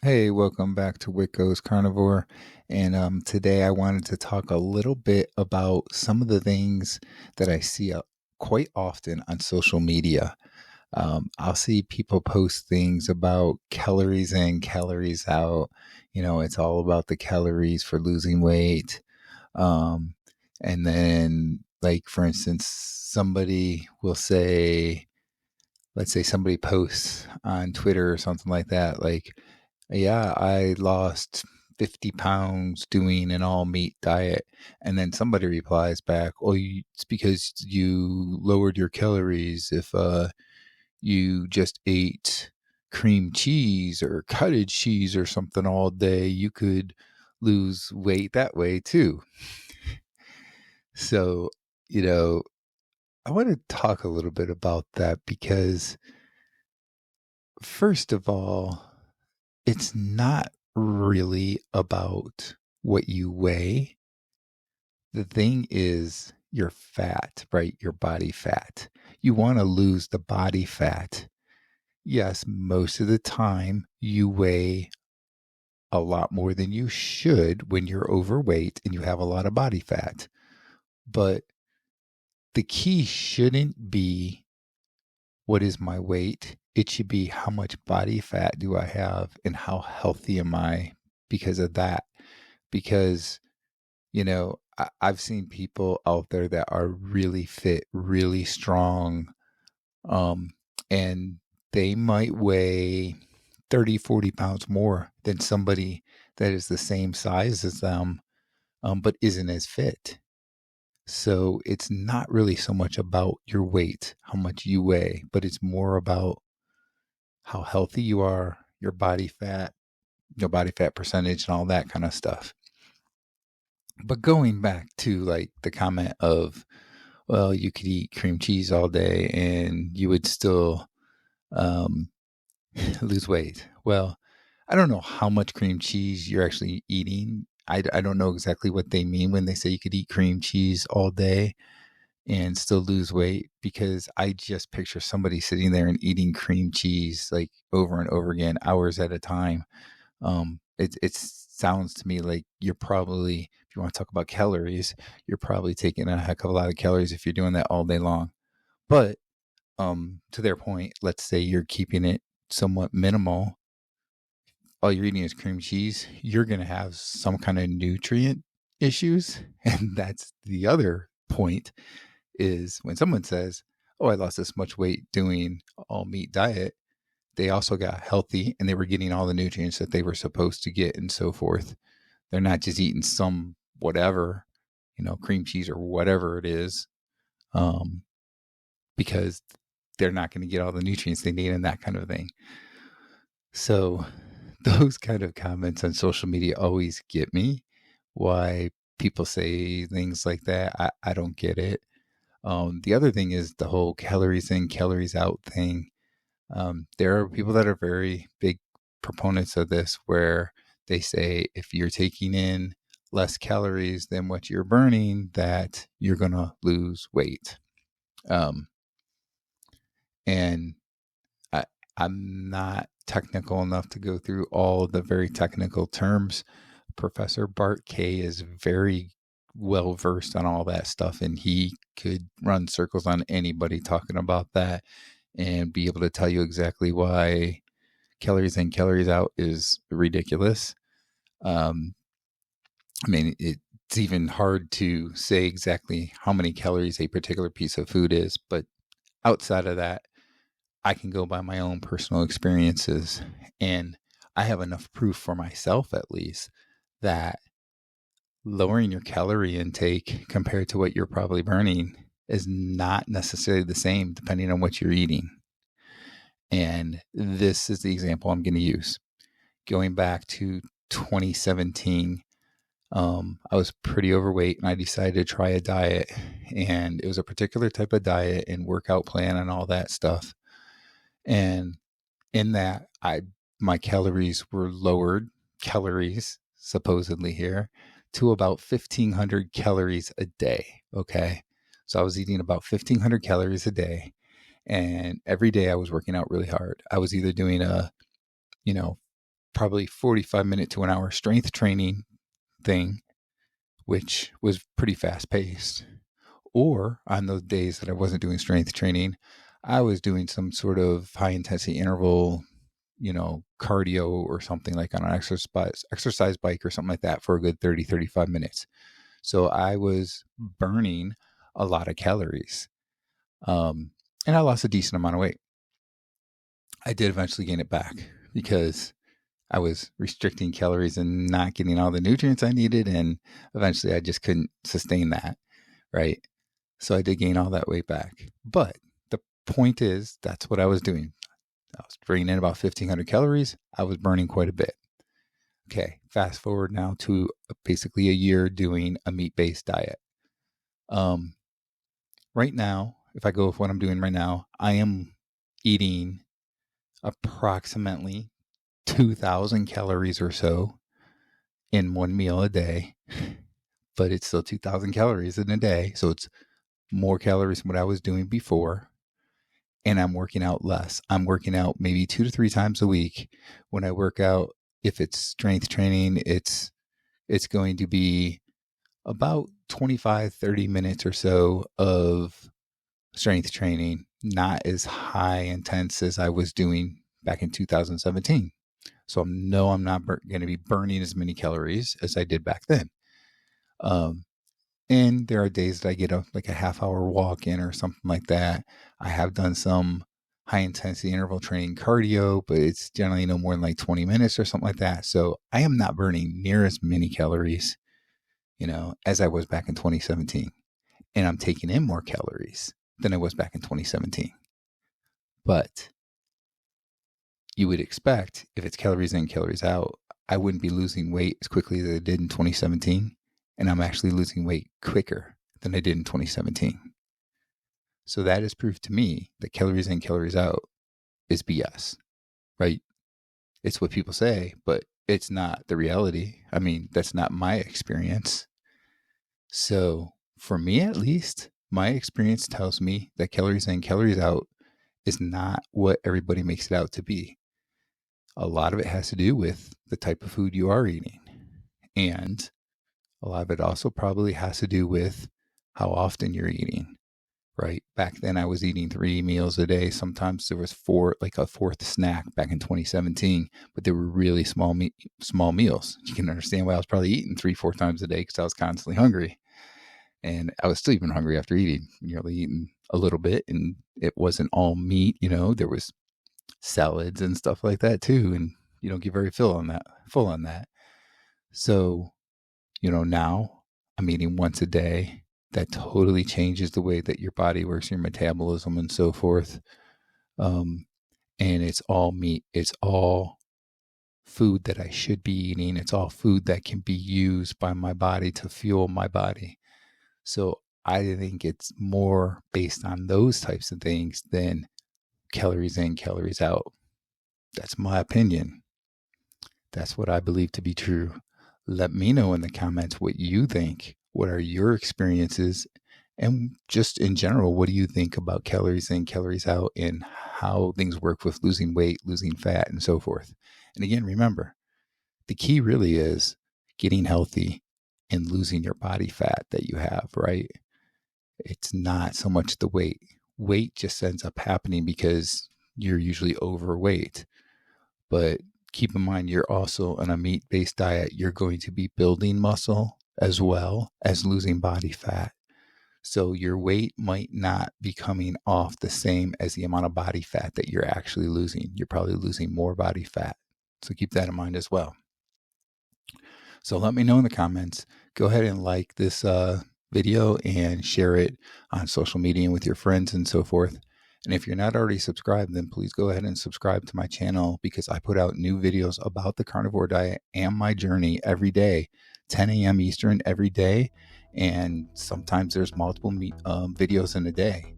Hey, welcome back to Wick Carnivore. And today I wanted to talk a little bit about some of the things that I see quite often on social media. I'll see people post things about calories in, calories out. It's all about the calories for losing weight. Um, and then, like, for instance, somebody will say, let's say somebody posts on Twitter or something like that, like, yeah, I lost 50 pounds doing an all meat diet. And then somebody replies back, oh, it's because you lowered your calories. If you just ate cream cheese or cottage cheese or something all day, you could lose weight that way too. So, you know, I want to talk a little bit about that because, first of all, it's not really about what you weigh. The thing is your fat, right? Your body fat. You want to lose the body fat. Yes, most of the time you weigh a lot more than you should when you're overweight and you have a lot of body fat. But the key shouldn't be what is my weight? It should be how much body fat do I have and how healthy am I because of that. Because I've seen people out there that are really fit, really strong, um, and they might weigh 30, 40 pounds more than somebody that is the same size as them, but isn't as fit. So it's not really so much about your weight, how much you weigh, but it's more about how healthy you are, your body fat percentage, and all that kind of stuff. But going back to like the comment of, well, you could eat cream cheese all day and you would still um, lose weight. Well, I don't know how much cream cheese you're actually eating. I don't know exactly what they mean when they say you could eat cream cheese all day and still lose weight, because I just picture somebody sitting there and eating cream cheese like over and over again, hours at a time. It sounds to me like you're probably, if you want to talk about calories, you're probably taking a heck of a lot of calories if you're doing that all day long. But to their point, let's say you're keeping it somewhat minimal. All you're eating is cream cheese. You're going to have some kind of nutrient issues, and that's the other point. Is when someone says, "Oh, I lost this much weight doing all meat diet," they also got healthy and they were getting all the nutrients that they were supposed to get and so forth. They're not just eating some whatever, cream cheese or whatever it is, um, because they're not going to get all the nutrients they need and that kind of thing. So those kind of comments on social media always get me. Why people say things like that, I don't get it. The other thing is the whole calories in, calories out thing. There are people that are very big proponents of this, where they say if you're taking in less calories than what you're burning, that you're going to lose weight. Um, and I, I'm not technical enough to go through all the very technical terms. Professor Bart K is very well versed on all that stuff, and he could run circles on anybody talking about that and be able to tell you exactly why calories in, calories out is ridiculous. Um, I mean, it's even hard to say exactly how many calories a particular piece of food is, but outside of that, I can go by my own personal experiences. And I have enough proof for myself, at least, that lowering your calorie intake compared to what you're probably burning is not necessarily the same depending on what you're eating. And this is the example I'm going to use. Going back to 2017, I was pretty overweight and I decided to try a diet. And it was a particular type of diet and workout plan and all that stuff. And in that, my calories were lowered, calories supposedly here, to about 1,500 calories a day. Okay. So I was eating about 1,500 calories a day. And every day I was working out really hard. I was either doing a, you know, probably 45-minute to an hour strength training thing, which was pretty fast paced. Or on those days that I wasn't doing strength training, I was doing some sort of high intensity interval, cardio or something, like on an exercise bike or something like that, for a good 30, 35 minutes. So I was burning a lot of calories. And I lost a decent amount of weight. I did eventually gain it back because I was restricting calories and not getting all the nutrients I needed. And eventually I just couldn't sustain that. Right. So I did gain all that weight back. But the point is, that's what I was doing. I was bringing in about 1,500 calories. I was burning quite a bit. Okay. Fast forward now to basically a year doing a meat-based diet. Right now, if I go with what I'm doing right now, I am eating approximately 2,000 calories or so in one meal a day, but it's still 2,000 calories in a day. So it's more calories than what I was doing before. And I'm working out less. I'm working out maybe 2 to 3 times a week. When I work out, if it's strength training, it's going to be about 25, 30 minutes or so of strength training, not as high intense as I was doing back in 2017. So I'm not going to be burning as many calories as I did back then. And there are days that I get a half hour walk in or something like that. I have done some high intensity interval training cardio, but it's generally no more than like 20 minutes or something like that. So I am not burning near as many calories, as I was back in 2017. And I'm taking in more calories than I was back in 2017. But you would expect, if it's calories in, calories out, I wouldn't be losing weight as quickly as I did in 2017. And I'm actually losing weight quicker than I did in 2017. So that is proof to me that calories in, calories out is BS, right? It's what people say, but it's not the reality. I mean, that's not my experience. So for me, at least, my experience tells me that calories in, calories out is not what everybody makes it out to be. A lot of it has to do with the type of food you are eating. And a lot of it also probably has to do with how often you're eating, right? Back then I was eating 3 meals a day. Sometimes there was 4, like a fourth snack back in 2017, but they were really small meals. You can understand why I was probably eating 3-4 times a day, because I was constantly hungry. And I was still even hungry after eating, nearly eating a little bit. And it wasn't all meat, there was salads and stuff like that too. And you don't get very full on that. So, now I'm eating once a day. That totally changes the way that your body works, your metabolism and so forth. And it's all meat. It's all food that I should be eating. It's all food that can be used by my body to fuel my body. So I think it's more based on those types of things than calories in, calories out. That's my opinion. That's what I believe to be true. Let me know in the comments what you think. What are your experiences? And just in general, what do you think about calories in, calories out, and how things work with losing weight, losing fat, and so forth? And again, remember, the key really is getting healthy and losing your body fat that you have, right? It's not so much the weight. Weight just ends up happening because you're usually overweight. But keep in mind, you're also on a meat-based diet. You're going to be building muscle as well as losing body fat. So your weight might not be coming off the same as the amount of body fat that you're actually losing. You're probably losing more body fat. So keep that in mind as well. So let me know in the comments. Go ahead and like this video and share it on social media and with your friends and so forth. And if you're not already subscribed, then please go ahead and subscribe to my channel, because I put out new videos about the carnivore diet and my journey every day, 10 a.m. Eastern every day. And sometimes there's multiple videos in a day.